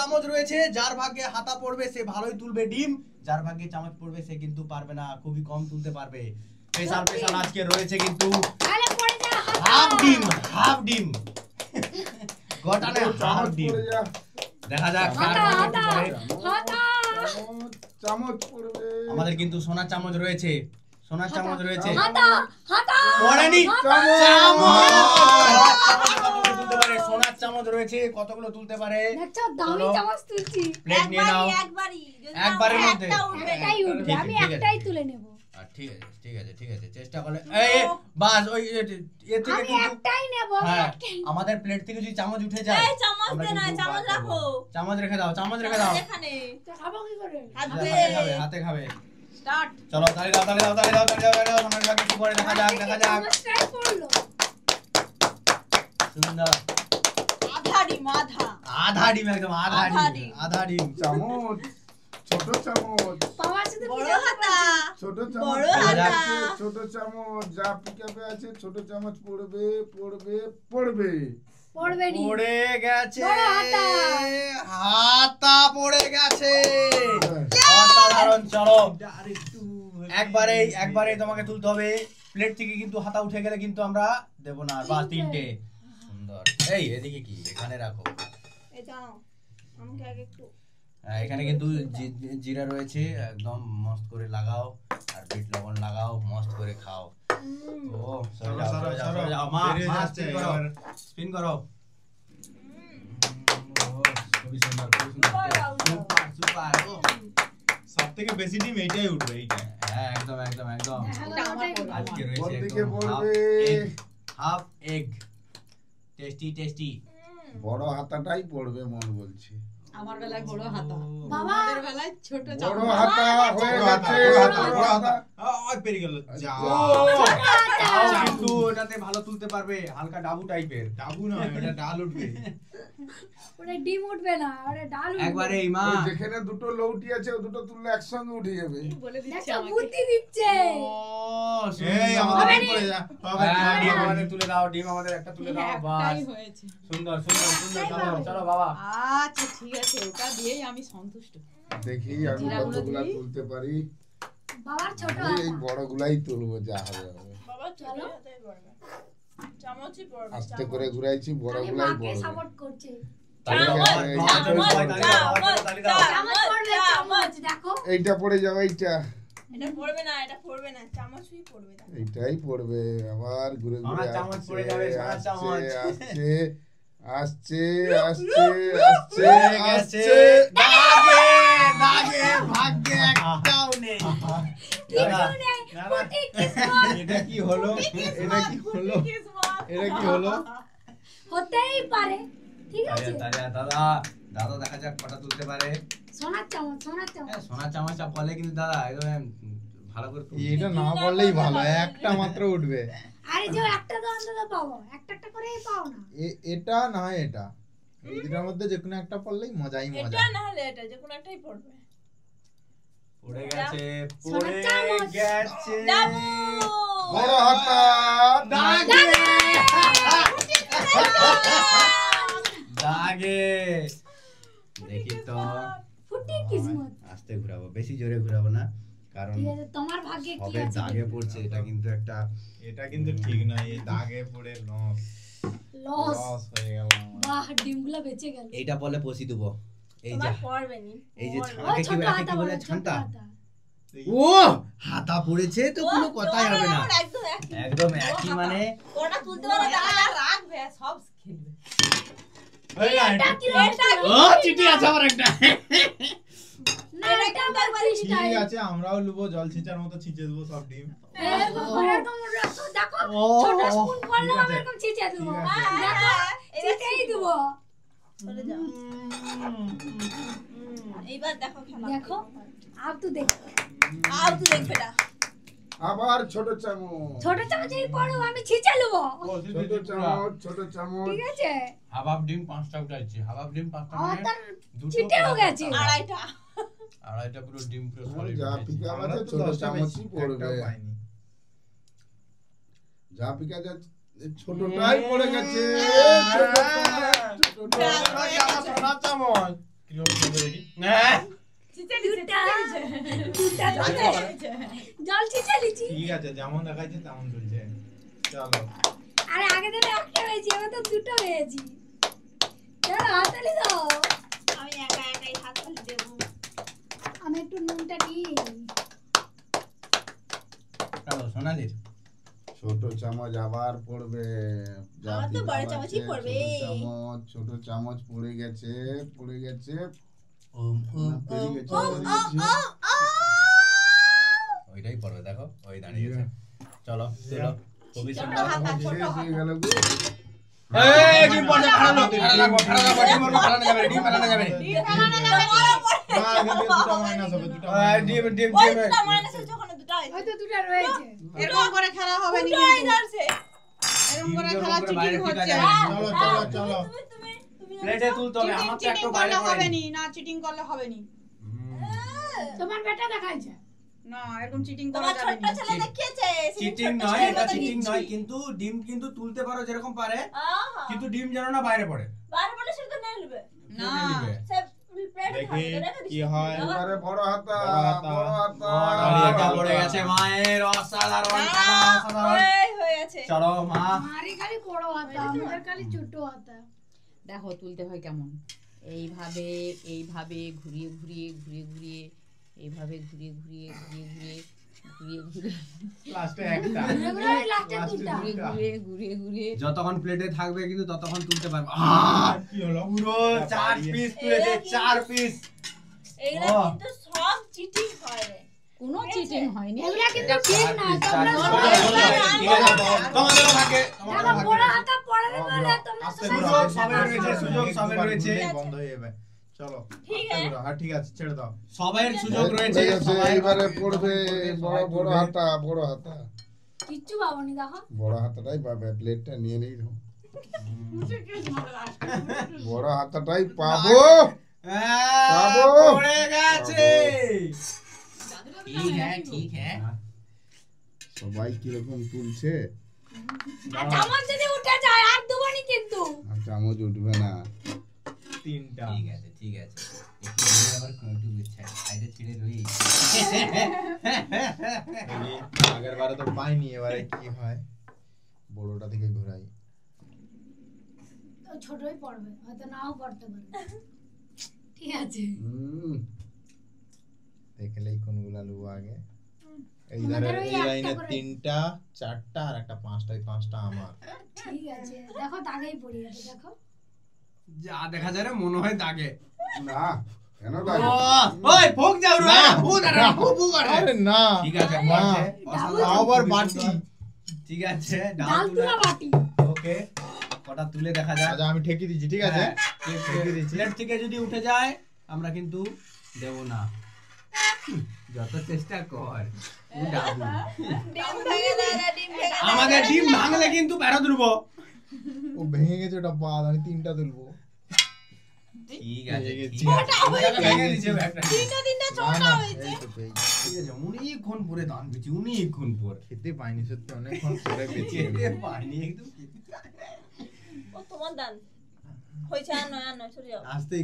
চামচ রয়েছে, যার ভাগ্যে হাতা পড়বে সে ভালোই তুলবে ডিম, যার ভাগ্যে চামচ পড়বে সে কিন্তু পারবে না, খুবই কম তুলতে পারবে। স্পেশাল আজকে রয়েছে কিন্তু হাফ ডিম গটানে হাফ ডিম। দেখা যাক চামচ পড়বে। আমাদের কিন্তু সোনার চামচ রয়েছে, সোনার চামচ রয়েছে। সোনার চামচ রয়েছে, কতগুলো তুলতে পারে? প্লেট নিয়ে নাও, একবারের মধ্যে আমি একটাই তুলে নেব। ঠিক আছে ঠিক আছে ঠিক আছে, চেষ্টা করলে বাস ওই এ থেকে আমি একটাই নেব। আমাদের প্লেট থেকে যদি চামচ উঠে যায়, চামচ দে না, চামচ রাখো। চামচ রেখে দাও, চামচ রেখে দাও। এখানে খাবো কি করে? হাতে খাবে। স্টার্ট। চলো তালি দাও তালি দাও তালি দাও তালি দাও। সোনার ভাগ্যে কি করে দেখা যাক দেখা যাক। সুন্দর। আধা ডিম একদম আধা ডিম। চামচ, ছোট চামচ, বড় হাতা, ছোট চামচ, বড় হাতা, ছোট চামচ, যা পিকাপে আছে ছোট চামচ পড়বে পড়বে পড়বে পড়ে গেছে, হাতা পড়ে গেছে। অসাধারণ। চলো একবারে তোমাকে তুলতে হবে, প্লেট থেকে কিন্তু হাতা উঠে গেলে কিন্তু আমরা দেব না। বাস তিনটে। সুন্দর। এই এদিকে কি, এখানে রাখো। এটা আমাকে আগে একটু এখানে কিন্তু জিরা রয়েছে, একদম মস্ত করে লাগাও, আর বিট লবণ লাগাও, মস্ত করে খাও। ও সরে যাও মা, স্পিন করো। খুবই সুন্দর, খুবই সুন্দর, সুপার। সবথেকে বেশি ডিম এইটাই উঠবে, এইটা। হ্যাঁ একদম একদম একদম। আজকে রয়েছে হাফ এগ, টেস্টি। বড় হাতাটাই পড়বে মন বলছে। আমার বেলায় বড় হাতা, বাবার বেলায় ছোট বড় হাতা হয়ে গেছে। বড় হাতা পেরে গেল। যা কিন্তু ওটাতে ভালো তুলতে পারবে, হালকা ডাবু টাইপের। ডাবু না, এটা ডাল উঠবে। ওটা ডিম উঠবে না, ওটা ডাল উঠবে। একবারে এই মা, যেখানে দুটো লৌটি আছে ও দুটো তুললে একসঙ্গে উঠে যাবে। বলে দিচ্ছে দেখো আমাকে। বুদ্ধি দিচ্ছে। এই আমাদের পড়ে যা। ডিম আমাদের তুলে দাও, ডিম আমাদের একটা তুলে দাও। বাস একটাই হয়েছে। সুন্দর সুন্দর সুন্দর। চলো চলো বাবা। আচ্ছা ঠিক আছে, ওটা দিয়েই আমি সন্তুষ্ট। দেখি আমি কতগুলা তুলতে পারি। বাবার ছোট এই হাতা। বড়গুলাই তুলবো, যা হবে হবে। বাবা চলো চামচই পড়বে। আস্তে করে ঘুরাইছি, আমি বড়গুলাই মাকে বড়। সাপোর্ট করছি। চামচ দেখো। এইটা পড়ে যাবে, এইটা এটা পড়বে না, এটা পড়বে না, চামচই পড়বে। এইটাই পড়বে। আবার ঘুরে ঘুরে সোনার চামচ পড়ে যাবে, সোনার চামচ। আসছে আসছে আসছে আসছে গেছে আসছে। দাগে ভাগ্যে একটাও নেই। এটা কি হলো? এটা কি হলো? এটা কি হলো? হতেই পারে, ঠিক আছে। দাদা দাদা দেখা যাক কটা তুলতে পারে। সোনার চামচ, সোনার চামচ। সোনার চামচটা বলে কিন্তু দাদা একদম ভালো করে তুলছে। এটা না বললেই ভালো, একটা মাত্র উঠবে। আরে যে একটা তো অন্তত পাবো, একটা একটা করেই পাও না। এটা না এটা, এই দুটার মধ্যে যে কোনো একটা পড়লেই মজাই মজা। এটা না হলে এটা যে কোনো একটাই পড়বে। পড়ে গেছে সোনার চামচ। ডাবু বড় হাতা দাগে দাগে। দেখি তো, ফুটি কিসমত। আস্তে ঘুরাবো, বেশি জোরে ঘুরাবো না, কারণ ঠিক আছে, তোমার ভাগ্যে কি সবে আছে? দাগে পড়ছে, এটা কিন্তু একটা এটা কিন্তু ঠিক নয়, এই দাগে পড়ে লস লস। হয়ে গেল। বাহ, ডিমগুলো বেঁচে গেল। এইটা বলে পসি দেবো। এই যে তোমার পড়বে নি। এই যে ওই ছাঁকে ছোট কি হাতা বলে বলে, ছোট ছানটা, হাতা। ও হাতা পড়েছে তো কোনো কথাই হবে না। একদম একই। একদম একই, মানে ওটা তুলতে পারে দাদা রাখবে, সব খেলবে। এটা কি ও চিঠি আছে আমার একটা। না, এটা আমার ঠিক স্টাইল। আছে, আমরাও লুবো, জল ছিটার মতো ছিঁচে দেবো সব ডিম। এরকম রাখো, দেখো ও, ছোট স্পুন করলে ঠিক আছে, এরকম ছিটিয়ে দেবো। ঠিক আছে। দেখো ছিটিয়েই দেবো। চলে যাও। এইবার দেখো খেলা। দেখো, আর তো দেখো। আর তুই দেখবে না। আবার ছোট চামচ, ছোট চামচেই পড়ো, আমি ছিঁচে নেবো। ছোট চামচ, ছোট চামচ। ঠিক আছে, হাবাব ডিম 5টা উঠাইছি, হাবাব ডিম 5টা আমার মানে তার দুটো ছিটেও গেছে। আড়াইটা। আড়াইটা পুরো ডিম পুরো সলিড যা উঠেছে। পিকা আমরা আছে তো ছোট 10টা চামচই বেশি পড়বে। একটাও পাইনি। যা পিকা যাচ্ছে ছোটটাই পড়ে গেছে। ছোটটা। সোনার চামচ জল ছিটে লিচি। ঠিক আছে, যেমন দেখাচ্ছে তেমন চলছে। চলো আরে আগে দিনে একটা হয়েছে, এবার তো দুটো হয়েছি। চলো হাততালি দাও। আমি একা একাই হাততালি দেবো। আমি একটু নুনটা নিই। চলো সোনালির ছোট চামচ আবার পড়বে। আমার তো বড় চামচই পড়বে। ছোট চামচ পড়ে গেছে, পড়ে গেছে। পেরিয়ে গেছে, ও ও ও ওইটাই পড়বে, দেখো ওই দাঁড়িয়ে গেছে। চলো চলো, খুবই ছোট সুন্দর। হাতা, ছোট শেষ হয়ে হাতা। গেল গো। এই ডিম পড়ছে, ফাটানো ডিম মারবো, ফাটানো যাবে না, ডিম ফাটানো যাবে না। ডিম ফেলানো যাবে না। না, এখান থেকে দুটো মাইনাস হবে, দুটো ডিম ডিম ওই ডিম দুটো মাইনাস হয়েছে, ওখানে দুটো হয়েছে। ওই তো দুটো রয়েছে। এরকম করে খেলা হবে না দুটোই কিন্তু। যাচ্ছে। এরকম করে ডিম খেলা যখন করে বাইরে চিটিং ফিকা হচ্ছে। যায়। চলো চলো চলো। তুমি প্লেটে তুলতে হবে, আমার তো চিটিং একটু বাইরে করলে হবে পড়েনি। নি, না চিটিং করলে হবে নি। তোমার বেটা দেখাইছে। না, এরকম চিটিং করা তোমার যাবে ছোট্ট না। ছেলে দেখিয়েছে। চিটিং নয়, এটা চিটিং নয়, কিন্তু ডিম কিন্তু তুলতে পারো যেরকম পারে, কিন্তু ডিম যেন না বাইরে পড়ে। বাইরে বলে সে তো নিয়ে নেবে। না, সে প্লেটে দেখি রেখে দিছি। কি হয়। এবারে বড় হাতা, বড় হাতা। বড় হাতা। এটা পড়ে গেছে মায়ের, অসাধারণ খেলা, অসাধারণ। হয়ে গেছে। চলো মা, মারি খালি বড় হাতা, আমাদের খালি ছোট হাতা। দেখো তুলতে হয় কেমন। এইভাবে এইভাবে ঘুরিয়ে ঘুরিয়ে ঘুরিয়ে ঘুরিয়ে এইভাবে ঘুরিয়ে ঘুরিয়ে ঘুরিয়ে ঘুরিয়ে ঘুরিয়ে ঘুরিয়ে লাস্টে একটা। লাস্টে দুটো। ঘুরিয়ে ঘুরিয়ে ঘুরিয়ে ঘুরিয়ে যতক্ষণ প্লেটে থাকবে কিন্তু ততক্ষণ তুলতে পারবে। কি হলো? পুরো 4 পিস তুলেছে, 4 পিস। এইগুলা ও। কিন্তু সব চিটিং হয় রে। কোনো চিটিং হয়নি। এগুলা কিন্তু ঠিক না, তোমরা ঠিক আছে, তোমাদেরও থাকে, তোমাদেরও দেখো বড় থাকে। হাতা পড়াবে বলে তোমরা আস্তে সবাই করে, সুযোগ সবের রয়েছে, সুযোগ সবের রয়েছে। বন্ধ হয়ে যাবে। চলো ঠিক আস্তে আছে। করো। হ্যাঁ ঠিক আছে, ছেড়ে দাও। সবাইয়ের সুযোগ রয়েছে, পড়ে গেছে, সবাই এবারে পড়বে সবাই বড় বড় তুলবে। হাতা, বড় হাতা। কিচ্ছু পাবনি দেখো। বড় হাতাটাই পাবে, প্লেটটা নিয়ে নেই। বড় হাতাটাই পাবো। বাবু। পড়ে গেছে। ঠিক হ্যাঁ, ঠিক হ্যাঁ। সবাই কিরকম তুলছে। আর চামচ যদি উঠে যায় আর দুবানি কিন্তু। আর চামচ উঠবে না। তিনটা। ঠিক আছে, ঠিক আছে। একটু দূরে আবার একটু সাইডে ছেড়ে রই। দেখি, আগের বারে তো পাইনি, এবারে কি হয়। বড়টা থেকে ঘোরাই। তো ছোটই পড়বে, হয়তো নাও পড়তে পারে। ঠিক আছে। দেখলেই কোনগুলা লুবো আগে। এই আমাদের ধারে ওই এই একটা লাইনে করে। 3টা, 4টা আর একটা 5টা, এই 5টা আমার। ঠিক আছে, দেখো দাগেই পড়ে গেছে দেখো। যা দেখা যায় রে, মনে হয় দাগে। না, কেন ও, লাগে? ওই ফোক যাও রে, না। ফুক আরে, ফুক করে। আরে না। ঠিক আছে, না। পড়ছে। ডাবল অসাধারণ, আবার খুবই বাটি। সুন্দর। ঠিক আছে, ডাল ডাল তুলে। তুলা বাটি। ওকে, কটা তুলে দেখা যাক। আচ্ছা আমি ঠেকি দিচ্ছি, ঠিক আছে? ঠেকি দিচ্ছি। প্লেট থেকে যদি উঠে যায় আমরা কিন্তু দেব না। যত চেষ্টা কর, ও ডাবু। ডিম ভেঙে দেয় রে, ডিম ভেঙে দেয়। আমাদের ডিম ভাঙলে কিন্তু বেরো তুলবো। ও ভেঙে গেছে, ওটা বাদ, আমি 3টা তুলবো। ঠিক আছে, ভেঙে ঠিক আছে। ওটা ভেঙে দিছে একটা। তিনটা ছোট না, হয়েছে। এই তো পেয়েছি। ঠিক আছে, অনেকক্ষণ পরে দান পেয়েছি, অনেকক্ষণ পর। খেতে পাইনি সত্যি, অনেকক্ষণ পরে পেয়েছি। খেতে পাইনি, একদম খেতে পাইনি। ও তোমার দান হয়েছে। আর নয় সরে যাও। আস্তেই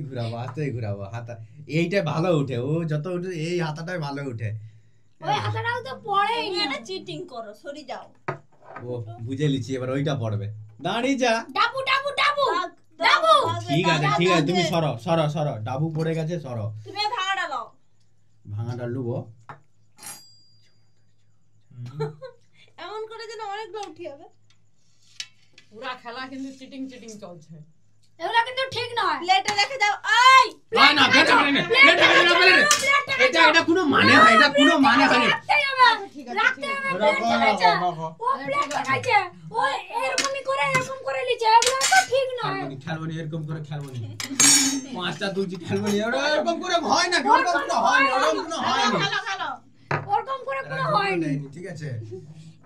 ঘুরাবো হাতা। এইটা ভালো উঠে, ও যত উঠে এই হাতাটাই ভালো উঠে। ওই হাতাটাও তো পড়েই তুমি না। এটা চিটিং করো, সরে যাও। ও বুঝে লিছি, এবার ওইটা পড়বে। দাঁড়িয়ে যা। ডাবু ডাবু ডাবু। দাগ, ডাবু। দাগ, ঠিক আছে, দাগ, ঠিক আছে, দাগ, তুমি দাগ। সরো। ডাবু পড়ে গেছে, সরো। তুমি ভাঙাটা লাও। ভাঙাটা লুবো। এমন করে যেন অনেকগুলো উঠি হবে। পুরা খেলা কিন্তু চিটিং চিটিং চলছে। এগুলা কিন্তু ঠিক নয়। প্লেটে রেখে দাও। এই না, প্লেটে এটা কোনো মানে হয়, এটা কোনো মানে হয় না। রাখতেই হবে। ঠিক আছে, রাখতে ঠিক হবে। রাখো, প্লেট রাখো, রাখো। ও প্লেট দেখাইছে। ও এরকমই করে এরকম করে লিছে। এগুলা তো ঠিক নয়। খেলবনি এরকম করে খেলবনি। 5টা তুলছি, খেলবনি এরকম করে হয় না, ওরকম কোনো হয় না, ওরকম কোনো হয় না। খেলো। ওরকম করে কোনো হয়নি। ঠিক আছে,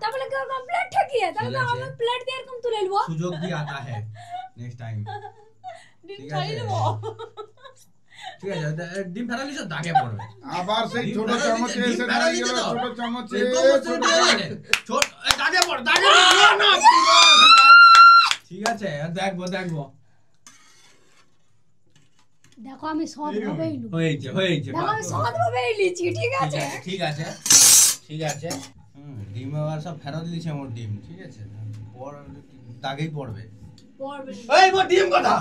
তাহলে কি ওরকম প্লেট ঠেকিয়ে তাহলে ঠিক আছে। আমি প্লেট দিয়ে এরকম তুলে নেবো। সুযোগ দিয়ে আতা है নেক্সট টাইম। ডিম ঠিক ছাড়িয়ে আছে। দেবো। ঠিক আছে, ডিম ফেরালি তো দাগে পড়বে। আবার সেই ডিম ছোট ফেরালি চামচে ডিম এসে ফেরালি দাঁড়িয়ে গেল, তো। ছোট চামচে, এরকম করতে ছোট দিয়ে চামচে। আছে। দাগে পড়। না, ঠিক আছে, দেখবো। দেখো আমি সৎ ভাবেই লু হয়েছে দেখো আমি সৎ ভাবেই লিছি ঠিক আছে ঠিক আছে ঠিক আছে ডিম আবার সব ফেরত দিয়েছে আমার ডিম ঠিক আছে দাগেই পড়বে পড়বে এই মোর ডিম কথা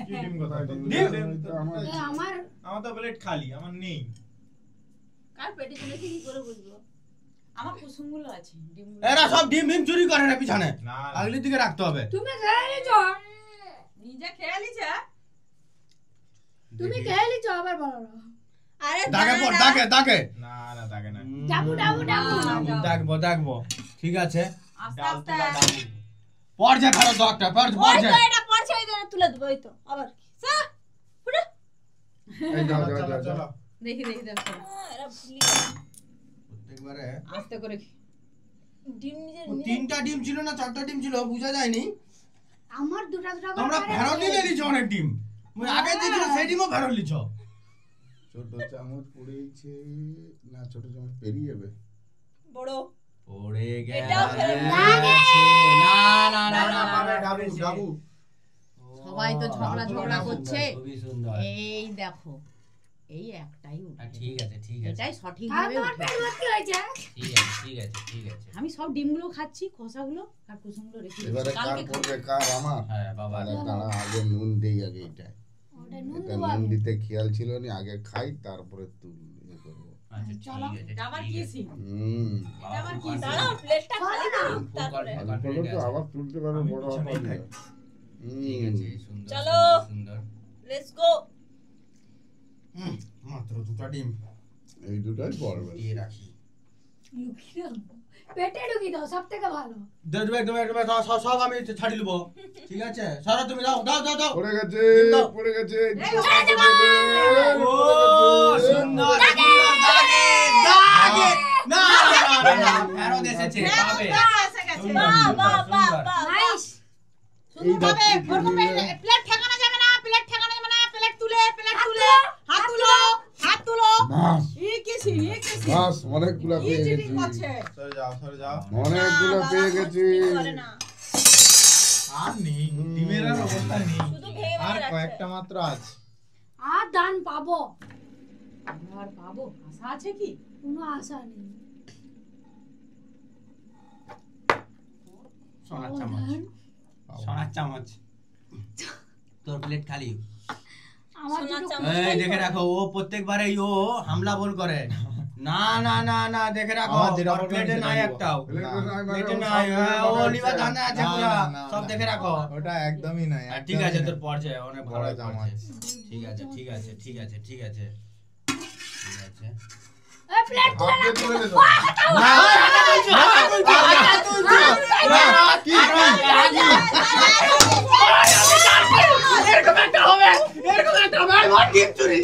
কি ডিম কথা আমার আমার তো প্লেট খালি আমার নেই কার পেটে চলেছে কি করে বুঝবো? আমার কুসুমগুলো আছে ডিমগুলো। এরা সব ডিম চুরি করে না পিছনে না আগলি দিকে রাখতে হবে তুমি খেয়ে লিছো নিজে খেয়ে লিছে তুমি খেয়ে লিছো আবার বলো না আরে দাগে পড় দাগে না না তাকে না ডাবু দেখবো ঠিক আছে আস্তে ডাল আস্তে তুলা ডাল পড় যা ফেরত দকটা পড় ওই যা তো এটা পড়ছে ওই জন্য তুলে দেবো ওই তো আবার কি স্যার ফুটে এই যাও যাও চলো যাও চলো দেখি দেখো এরা ভুলি গেল। প্রত্যেকবারে আস্তে করে ডিম নিজের ও তিনটা ডিম ছিল না চারটা ডিম ছিল বোঝা যায়নি আমার দুটা তোমরা ফেরত দিয়ে লিছো অনেক ডিম মুই আগে দিয়েছিল সেই ডিমও ফেরত লিছো ছোট চামচ পড়েছে না ছোট চামচ পেরিয়ে যাবে বড় পড়ে এটাও ফেরত গেছে না পাবে ডাবু ডাবু সবাই তো ঝগড়া করছে। খুবই সুন্দর এই দেখো এই একটাই উঠে। ঠিক আছে এটাই সঠিক আর ভাবে তোমার পেট ভর্তি হয়েছে ঠিক আছে আমি সব ডিমগুলো খাচ্ছি খোসাগুলো আর কুসুমগুলো রেখে দিচ্ছি। এবারে কার কালকে পড়বে কার আমার হ্যাঁ বাবা তাহলে দাঁড়া আগে নুন দেই আগে এটা ওটা নুন এটা দেবো নুন আগে। দিতে খেয়াল ছিল না আগে খাই তারপরে তুই করবো আচ্ছা চলো। ঠিক আছে এটা আবার কি সিন? বাবা, আবার কি? ফুল দাঁড়াও প্লেটটা খালি না তারপরে ফুল আমি confident বলো তো আছে। আবার তুলতে পারবো আমি বড় পিছনেই হবে থাকি। ঠিক আছে সুন্দর চলো। সুন্দর লেটস গো মাত্র দুটো ডিম এই দুটাই পড়বে দিয়ে রাখি লুকিয়ে রাখবো। পেটে ঢুকিয়ে দাও সব থেকে ভালো দেখবে একদম সব আমি ছাড়ি দেবো ঠিক আছে সারা তুমি যাও দাও পড়ে গেছে দাও। পড়ে গেছে ও সুন্দর দাগে না ফেরত এসেছে পাবে এসে গেছে। সুন্দর, বাহ সুন্দর, বাহ সুন্দর। বাহ নাইস সুন্দরভাবে ওরকম প্লেট ঠেকানো যাবে না প্লেট প্লেট তুলে হাত তুলো বাস ই কিসি বাস অনেকগুলো ই পেয়ে চিটিং গেছি করছে সরে যাও অনেকগুলো পেয়ে গেছি করে না আর নেই ডিমের আর অবস্থা নেই শুধু ভেঙে আর ভেঙে কয়েকটা মাত্র আছে আর দান পাবো আর পাবো আশা আছে কি কোনো আশা নেই সোনার চামচ তোর প্লেট খালি আমার সোনার দুটো চামচ। এই দেখে রাখো ও প্রত্যেকবারে ও হামলা বল করে না না না না দেখে রাখো আমার যেটা ওর বলবে প্লেটে আমি নাই সেটাই একটাও প্লেটে প্লেটে নাই, নাই ও নিবা ধানে আছে না, পুরা না, না, সব না, দেখে না। রাখো ওটা একদমই নাই আর ঠিক আছে একদমই তোর নাই। পড়ছে অনেক বড় বড় চামচ চামচ। ঠিক আছে ঠিক আছে ঠিক আছে ঠিক আছে ঠিক আছে এই প্লেট তুলে হাতে তুলে দে তো। এরকম একটা হবে এরকম একটা হবে আর ডিম চুরি